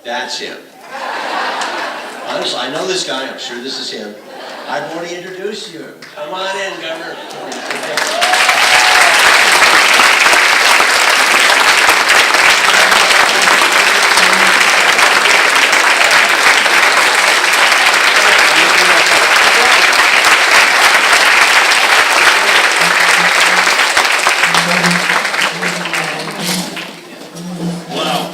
That's him. Honestly, I know this guy. I'm sure this is him. I've already introduced you. Come on in, Governor.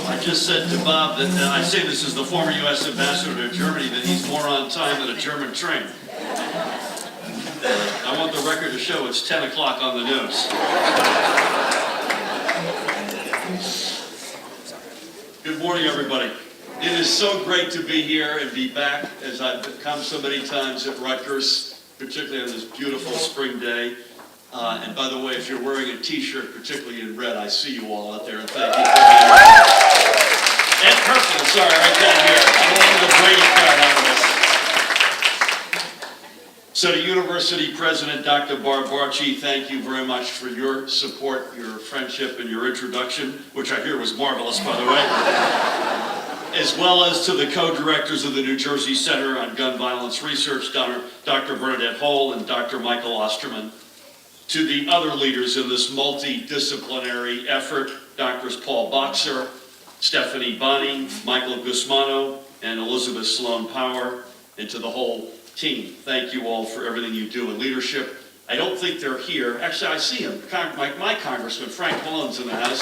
I just said to Bob that I say this is the former U.S. ambassador to Germany, that he's more on time than a German train. I want the record to show it's 10 o'clock on the news. Good morning, everybody. It is so great to be here and be back, as I've come so many times at Rutgers, particularly on this beautiful spring day. And by the way, if you're wearing a t-shirt, particularly in red, I see you all out there, and thank you for being here. And purple, sorry, right down here. I wanted the Brady card out of this. So to University President Dr. Barbarchi, thank you very much for your support, your friendship, and your introduction, which I hear was marvelous, by the way. As well as to the co-directors of the New Jersey Center on Gun Violence Research, Dr. Bernadette Hole and Dr. Michael Osterman. To the other leaders in this multidisciplinary effort, Drs. Paul Boxer, Stephanie Bonney, Michael Gusmano, and Elizabeth Sloan Power, and to the whole team. Thank you all for everything you do in leadership. I don't think they're here. Actually, I see him. My congressman, Frank Malone's in the house.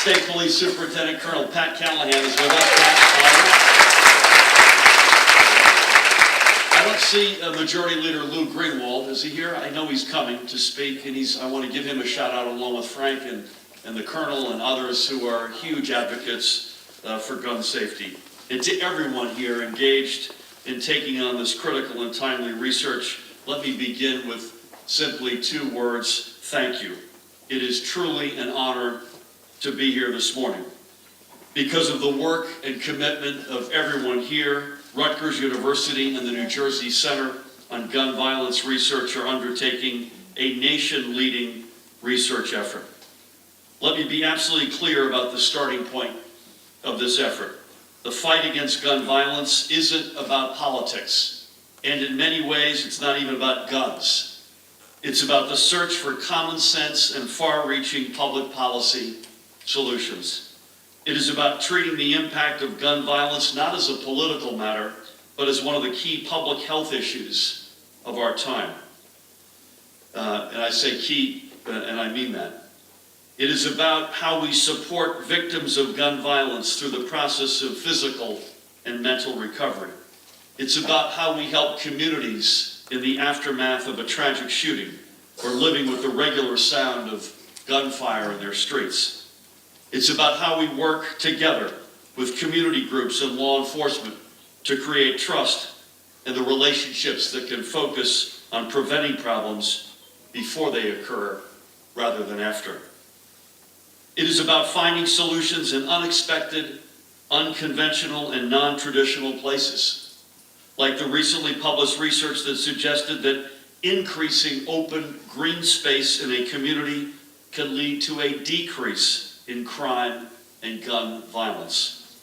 State Police Superintendent Colonel Pat Callahan is with us. Pat, I don't see Majority Leader Lou Greenwald. Is he here? I know he's coming to speak, and I want to give him a shout out along with Frank and the Colonel and others who are huge advocates for gun safety. And to everyone here engaged in taking on this critical and timely research, let me begin with simply two words: thank you. It is truly an honor to be here this morning. Because of the work and commitment of everyone here, Rutgers University and the New Jersey Center on Gun Violence Research are undertaking a nation-leading research effort. Let me be absolutely clear about the starting point of this effort. The fight against gun violence isn't about politics, and in many ways it's not even about guns. It's about the search for common sense and far-reaching public policy solutions. It is about treating the impact of gun violence not as a political matter, but as one of the key public health issues of our time. And I say key, and I mean that. It is about how we support victims of gun violence through the process of physical and mental recovery. It's about how we help communities in the aftermath of a tragic shooting or living with the regular sound of gunfire in their streets. It's about how we work together with community groups and law enforcement to create trust and the relationships that can focus on preventing problems before they occur rather than after. It is about finding solutions in unexpected, unconventional, and non-traditional places, like the recently published research that suggested that increasing open green space in a community can lead to a decrease in crime and gun violence.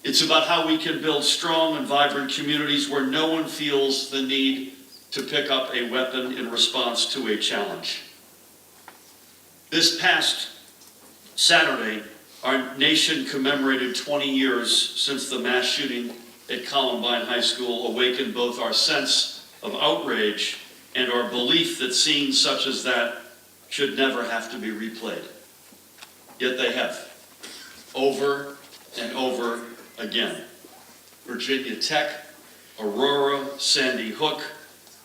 It's about how we can build strong and vibrant communities where no one feels the need to pick up a weapon in response to a challenge. This past Saturday, our nation commemorated 20 years since the mass shooting at Columbine High School awakened both our sense of outrage and our belief that scenes such as that should never have to be replayed. Yet they have, over and over again. Virginia Tech, Aurora, Sandy Hook,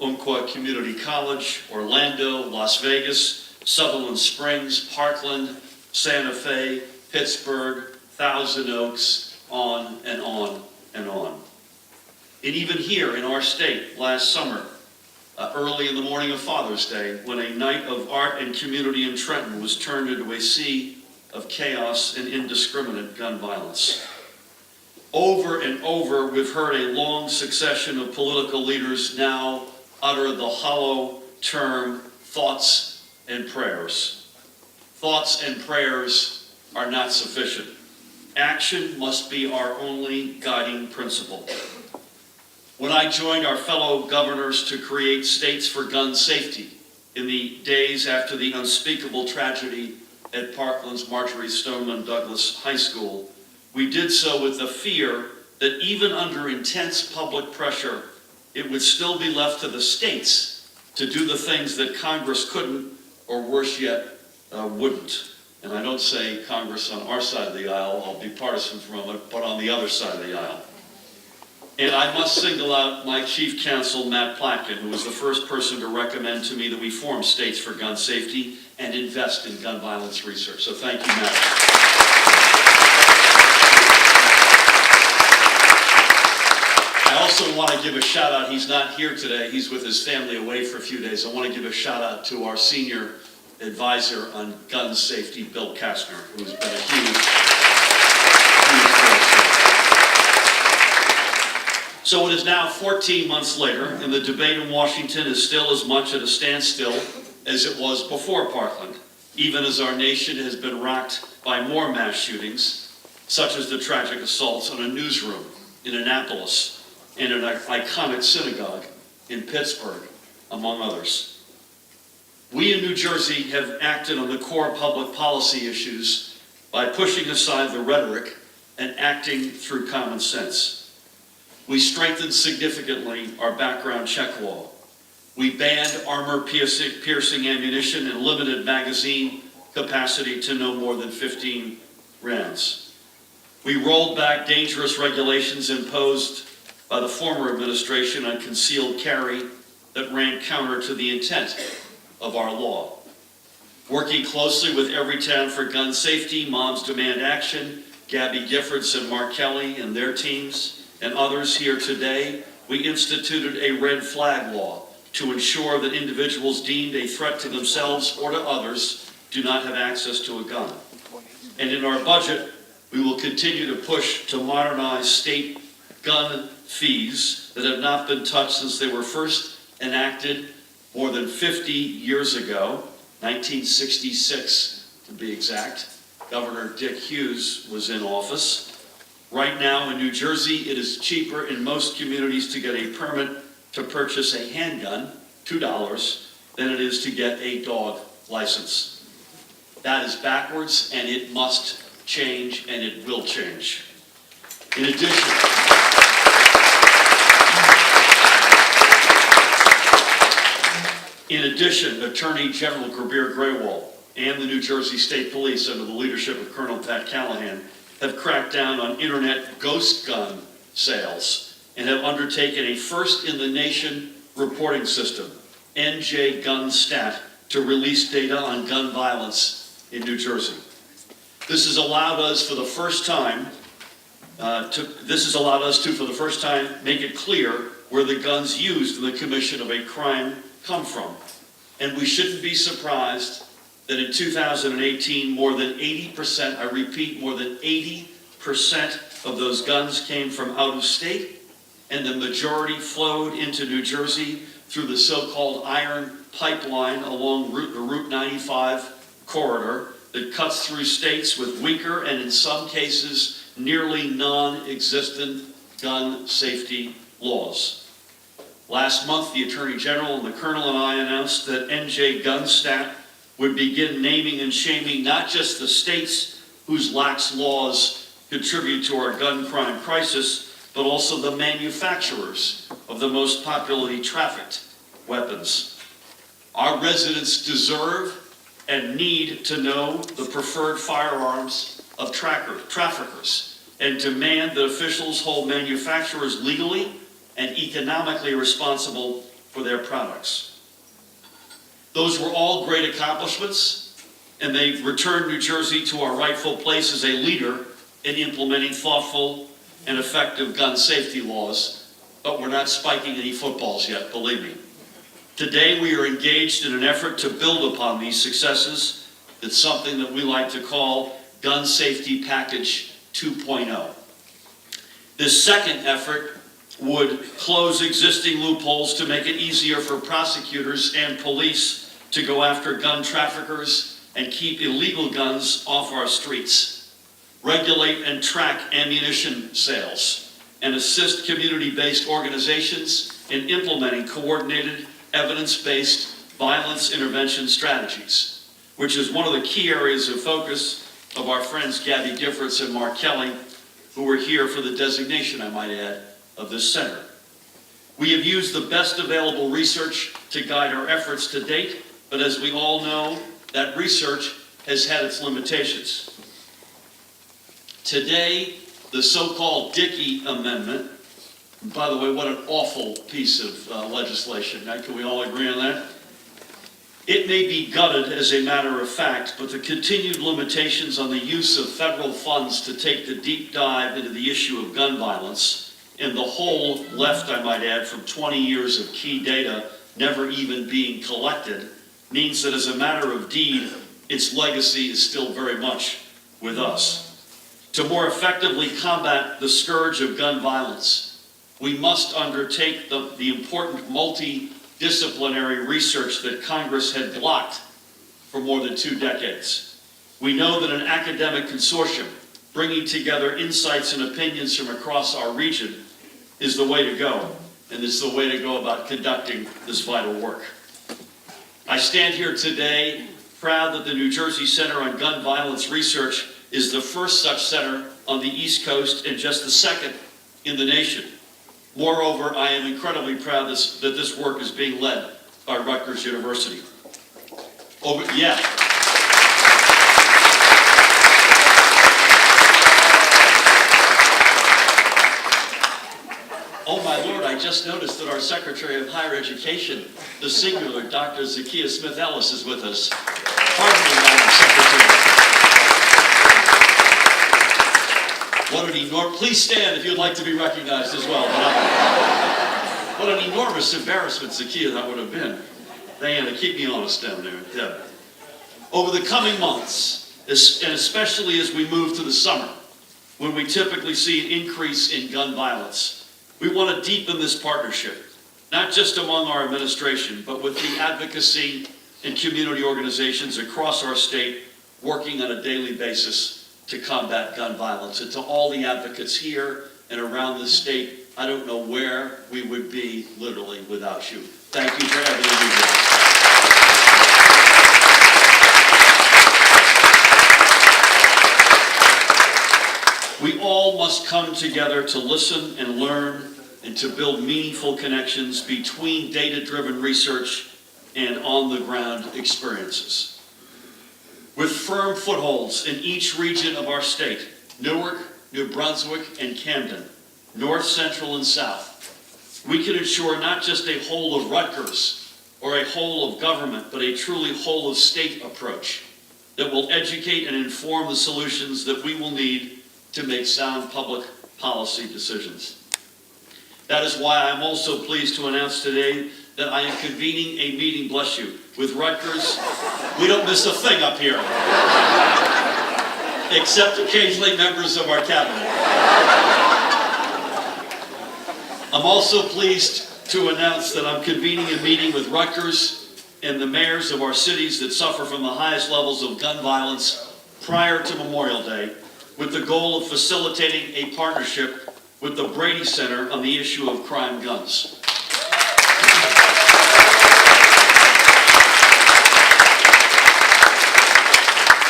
Umpqua Community College, Orlando, Las Vegas, Sutherland Springs, Parkland, Santa Fe, Pittsburgh, Thousand Oaks, on and on and on. And even here in our state last summer, early in the morning of Father's Day, when a night of art and community in Trenton was turned into a sea of chaos and indiscriminate gun violence. Over and over, we've heard a long succession of political leaders now utter the hollow term thoughts and prayers. thoughts and prayers are not sufficient. Action must be our only guiding principle. When I joined our fellow governors to create states for gun safety in the days after the unspeakable tragedy at Parkland's Marjorie Stoneman Douglas High School, we did so with the fear that even under intense public pressure, it would still be left to the states to do the things that Congress couldn't, or worse yet, wouldn't. And I don't say Congress on our side of the aisle, I'll be partisan for a moment, but on the other side of the aisle. And I must single out my chief counsel, Matt Platkin, who was the first person to recommend to me that we form states for gun safety and invest in gun violence research. So thank you, Matt. I also want to give a shout out, he's not here today, he's with his family away for a few days. I want to give a shout out to our senior advisor on gun safety, Bill Kastner, who's been a huge force. So it is now 14 months later, and the debate in Washington is still as much at a standstill as it was before Parkland, even as our nation has been rocked by more mass shootings, such as the tragic assaults on a newsroom in Annapolis and an iconic synagogue in Pittsburgh, among others. We in New Jersey have acted on the core public policy issues by pushing aside the rhetoric and acting through common sense. We strengthened significantly our background check law. We banned armor-piercing ammunition and limited magazine capacity to no more than 15 rounds. We rolled back dangerous regulations imposed by the former administration on concealed carry that ran counter to the intent of our law. Working closely with Everytown for Gun Safety, Moms Demand Action, Gabby Giffords and Mark Kelly and their teams, and others here today, we instituted a red flag law to ensure that individuals deemed a threat to themselves or to others do not have access to a gun. And in our budget, we will continue to push to modernize state gun fees that have not been touched since they were first enacted more than 50 years ago, 1966 to be exact. Governor Dick Hughes was in office. Right now in New Jersey, it is cheaper in most communities to get a permit to purchase a handgun, $2, than it is to get a dog license. That is backwards, and it must change, and it will change. In addition, Attorney General Grabear Graywall and the New Jersey State Police, under the leadership of Colonel Pat Callahan, have cracked down on internet ghost gun sales and have undertaken a first-in-the-nation reporting system, NJ Gun Stat, to release data on gun violence in New Jersey. This has allowed us for the first time for the first time make it clear where the guns used in the commission of a crime come from. And we shouldn't be surprised that in 2018, more than 80%, I repeat, more than 80% of those guns came from out of state, and the majority flowed into New Jersey through the so-called iron pipeline along the Route 95 corridor that cuts through states with weaker and in some cases nearly non-existent gun safety laws. Last month, the Attorney General and the Colonel and I announced that NJ Gun Stat would begin naming and shaming not just the states whose lax laws contribute to our gun crime crisis, but also the manufacturers of the most popularly trafficked weapons. Our residents deserve and need to know the preferred firearms of traffickers and demand that officials hold manufacturers legally and economically responsible for their products. Those were all great accomplishments, and they returned New Jersey to our rightful place as a leader in implementing thoughtful and effective gun safety laws, but we're not spiking any footballs yet, believe me. Today we are engaged in an effort to build upon these successes. It's something that we like to call Gun Safety Package 2.0. This second effort would close existing loopholes to make it easier for prosecutors and police to go after gun traffickers and keep illegal guns off our streets, regulate and track ammunition sales, and assist community-based organizations in implementing coordinated, evidence-based violence intervention strategies, which is one of the key areas of focus of our friends Gabby Giffords and Mark Kelly, who were here for the designation, I might add, of this center. We have used the best available research to guide our efforts to date, but as we all know, that research has had its limitations. Today, the so-called Dickey Amendment, by the way, what an awful piece of legislation. Now, can we all agree on that? It may be gutted as a matter of fact, but the continued limitations on the use of federal funds to take the deep dive into the issue of gun violence, and the hole left, I might add, from 20 years of key data never even being collected, means that as a matter of deed, its legacy is still very much with us. To more effectively combat the scourge of gun violence, we must undertake the important multidisciplinary research that Congress had blocked for more than 2 decades. We know that an academic consortium bringing together insights and opinions from across our region is the way to go, and it's the way to go about conducting this vital work. I stand here today proud that the New Jersey Center on Gun Violence Research is the first such center on the East Coast and just the second in the nation. Moreover, I am incredibly proud that this work is being led by Rutgers University. Yeah. Oh my Lord, I just noticed that our Secretary of Higher Education, the singular Dr. Zakiya Smith-Ellis, is with us. Pardon me, Madam Secretary. What an enormous, please stand if you'd like to be recognized as well. What an enormous embarrassment, Zakiya, that would have been. Diana, keep me honest down there. Deb. Over the coming months, and especially as we move to the summer, when we typically see an increase in gun violence, we want to deepen this partnership, not just among our administration, but with the advocacy and community organizations across our state working on a daily basis to combat gun violence. And to all the advocates here and around the state, I don't know where we would be literally without you. Thank you for everything you do. We all must come together to listen and learn and to build meaningful connections between data-driven research and on-the-ground experiences. With firm footholds in each region of our state, Newark, New Brunswick, and Camden, North, Central, and South, we can ensure not just a whole of Rutgers or a whole of government, but a truly whole of state approach that will educate and inform the solutions that we will need to make sound public policy decisions. That is why I'm also pleased to announce today that I am convening a meeting, bless you, with Rutgers. We don't miss a thing up here, except occasionally members of our cabinet. I'm also pleased to announce that I'm convening a meeting with Rutgers and the mayors of our cities that suffer from the highest levels of gun violence prior to Memorial Day, with the goal of facilitating a partnership with the Brady Center on the issue of crime guns.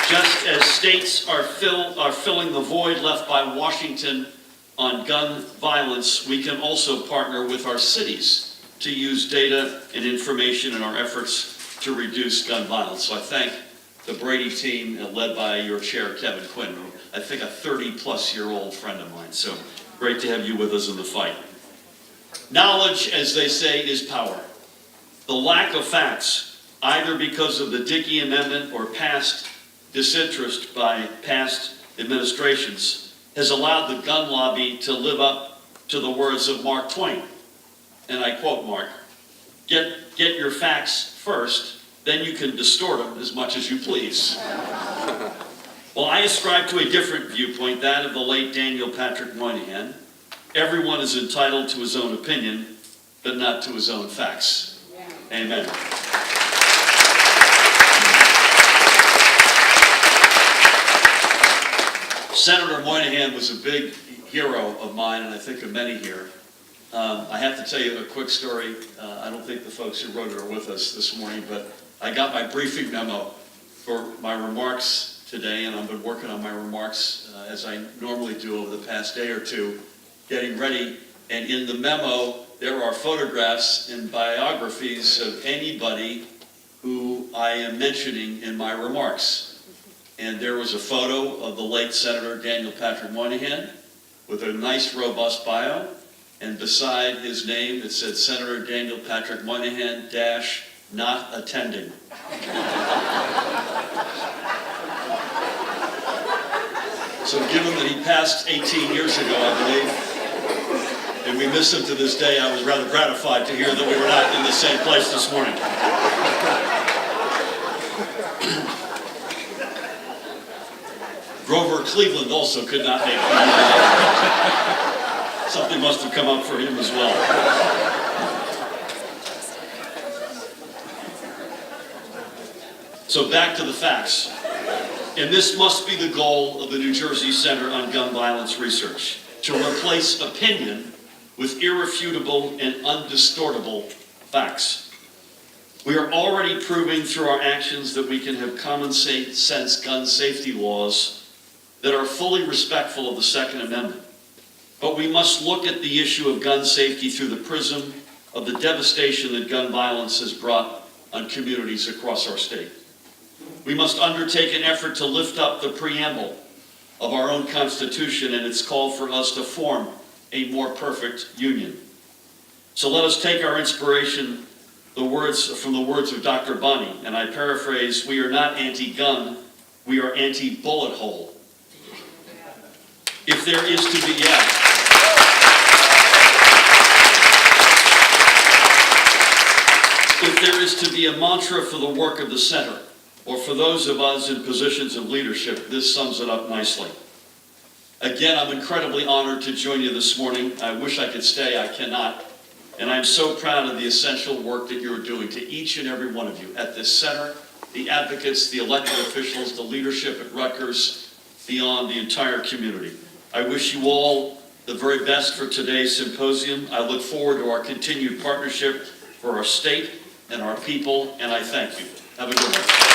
Just as states are filling the void left by Washington on gun violence, we can also partner with our cities to use data and information in our efforts to reduce gun violence. So I thank the Brady team, led by your chair, Kevin Quinn, who I think a 30-plus-year-old friend of mine. So great to have you with us in the fight. Knowledge, as they say, is power. The lack of facts, either because of the Dickey Amendment or past disinterest by past administrations, has allowed the gun lobby to live up to the words of Mark Twain. And I quote Mark, get your facts first, then you can distort them as much as you please. Well, I ascribe to a different viewpoint, that of the late Daniel Patrick Moynihan. Everyone is entitled to his own opinion, but not to his own facts. Amen. Senator Moynihan was a big hero of mine, and I think of many here. I have to tell you a quick story. I don't think the folks who wrote it are with us this morning, but I got my briefing memo for my remarks today, and I've been working on my remarks as I normally do over the past day or two, getting ready. And in the memo, there are photographs and biographies of anybody who I am mentioning in my remarks. And there was a photo of the late Senator Daniel Patrick Moynihan with a nice, robust bio. And beside his name, it said Senator Daniel Patrick Moynihan, not attending. So given that he passed 18 years ago, I believe, and we miss him to this day, I was rather gratified to hear that we were not in the same place this morning. Grover Cleveland also could not make it. Something must have come up for him as well. So back to the facts. And this must be the goal of the New Jersey Center on Gun Violence Research, to replace opinion with irrefutable and undistortable facts. We are already proving through our actions that we can have common sense gun safety laws that are fully respectful of the Second Amendment. But we must look at the issue of gun safety through the prism of the devastation that gun violence has brought on communities across our state. We must undertake an effort to lift up the preamble of our own Constitution and its call for us to form a more perfect union. So let us take our inspiration from the words of Dr. Bonney, and I paraphrase, we are not anti-gun, we are anti-bullet hole. If there is to be, if there is to be a mantra for the work of the center, or for those of us in positions of leadership, this sums it up nicely. Again, I'm incredibly honored to join you this morning. I wish I could stay, I cannot. And I'm so proud of the essential work that you're doing, to each and every one of you at this center, the advocates, the elected officials, the leadership at Rutgers, beyond the entire community. I wish you all the very best for today's symposium. I look forward to our continued partnership for our state and our people, and I thank you. Have a good one.